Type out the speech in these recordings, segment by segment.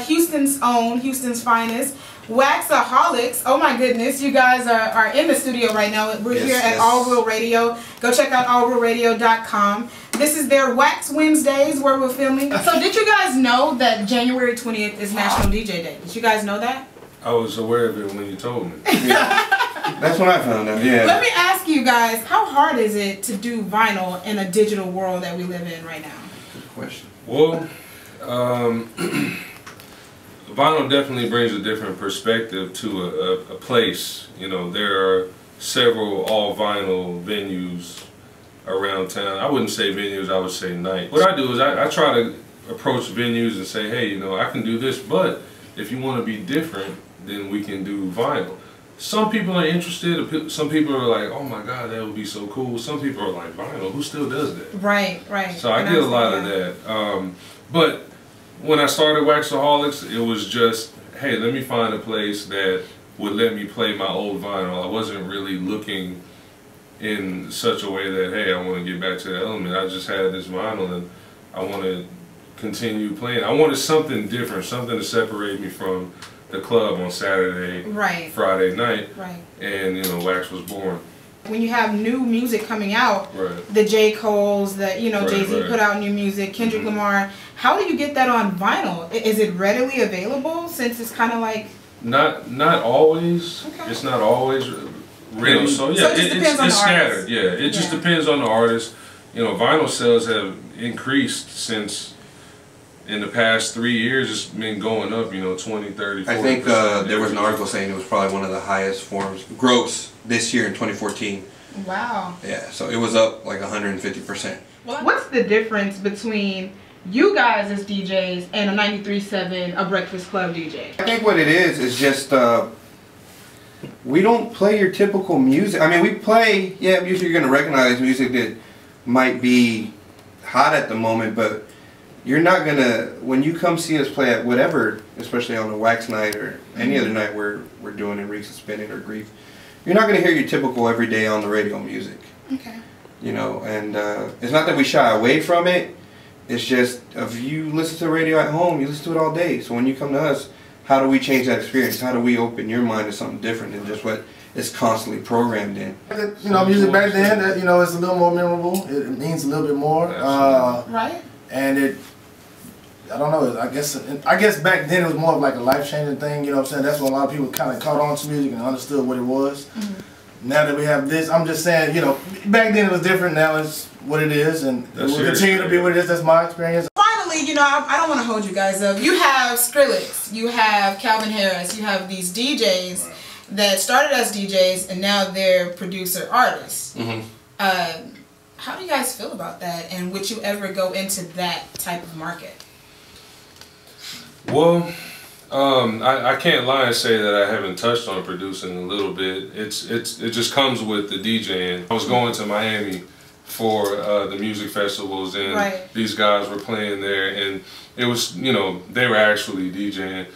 Houston's own, Houston's finest, Waxaholics. Oh my goodness, you guys are in the studio right now. We're here at All Real Radio. Go check out allrealradio.com. This is their Wax Wednesdays where we're filming. So did you guys know that January 20th is National DJ Day? Did you guys know that? I was aware of it when you told me. That's when I found out, yeah. Let me ask you guys, how hard is it to do vinyl in a digital world that we live in right now? Good question. Well, vinyl definitely brings a different perspective to a place. You know, there are several all vinyl venues around town. I wouldn't say venues, I would say nights. What I do is I try to approach venues and say, hey, you know, I can do this, but if you want to be different, then we can do vinyl. Some people are interested, some people are like, oh my God, that would be so cool. Some people are like, vinyl, who still does that? Right, right. So I get a lot of that. But when I started Waxaholics, it was just, hey, let me find a place that would let me play my old vinyl. I wasn't really looking in such a way that, hey, I want to get back to the element. I just had this vinyl and I want to continue playing. I wanted something different, something to separate me from the club on Saturday, Friday night, and you know, Wax was born. When you have new music coming out, the J. Cole's, the Jay-Z put out new music, Kendrick Lamar, how do you get that on vinyl? Is it readily available since it's kind of like... Not always. Okay. It's not always real. So yeah, it's scattered. Yeah, it just depends on the artist. You know, vinyl sales have increased since in the past 3 years. It's been going up, you know, 20, 30, 40%. I think there was an article saying it was probably one of the highest forms gross this year in 2014. Wow. Yeah, so it was up like 150%. What's the difference between you guys as DJs and a 93.7, a Breakfast Club DJ? I think what it is just we don't play your typical music. I mean, we play, yeah, usually you're going to recognize music that might be hot at the moment, but you're not going to, when you come see us play at whatever, especially on a Wax night or any other night we're doing in Reeks and Spinning or Grief, you're not going to hear your typical everyday on the radio music. Okay. You know, and it's not that we shy away from it. It's just, if you listen to radio at home, you listen to it all day. So when you come to us, how do we change that experience? How do we open your mind to something different than just what is constantly programmed in? You know, music back then, you know, it's a little more memorable. It means a little bit more. Right. And it, I don't know, I guess back then it was more of like a life-changing thing, you know what I'm saying? That's when a lot of people kind of caught on to music and understood what it was. Now that we have this, I'm just saying, you know, back then it was different, now it's what it is, and it will continue to be what it is. That's my experience. Finally, you know, I don't want to hold you guys up. You have Skrillex, you have Calvin Harris, you have these DJs that started as DJs and now they're producer artists. How do you guys feel about that, and would you ever go into that type of market? Well, I can't lie and say that I haven't touched on producing a little bit. It just comes with the DJing. I was going to Miami for the music festivals, and these guys were playing there, and it was, you know, they were actually DJing.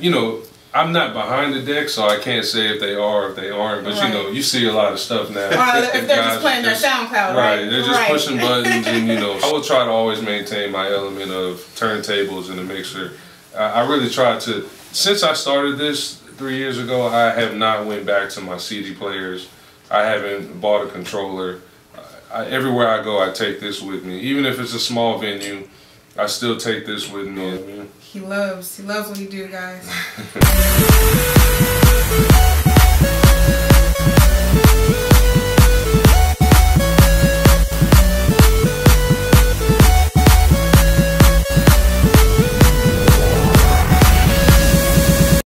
You know, I'm not behind the deck, so I can't say if they are or if they aren't, but you know, you see a lot of stuff now. If they're just playing their SoundCloud, right? They're just pushing buttons, and you know, I will try to always maintain my element of turntables and a mixer. I really tried to, since I started this 3 years ago, I have not went back to my CD players. I haven't bought a controller. Everywhere I go, I take this with me. Even if it's a small venue, I still take this with me. He loves what he do, guys.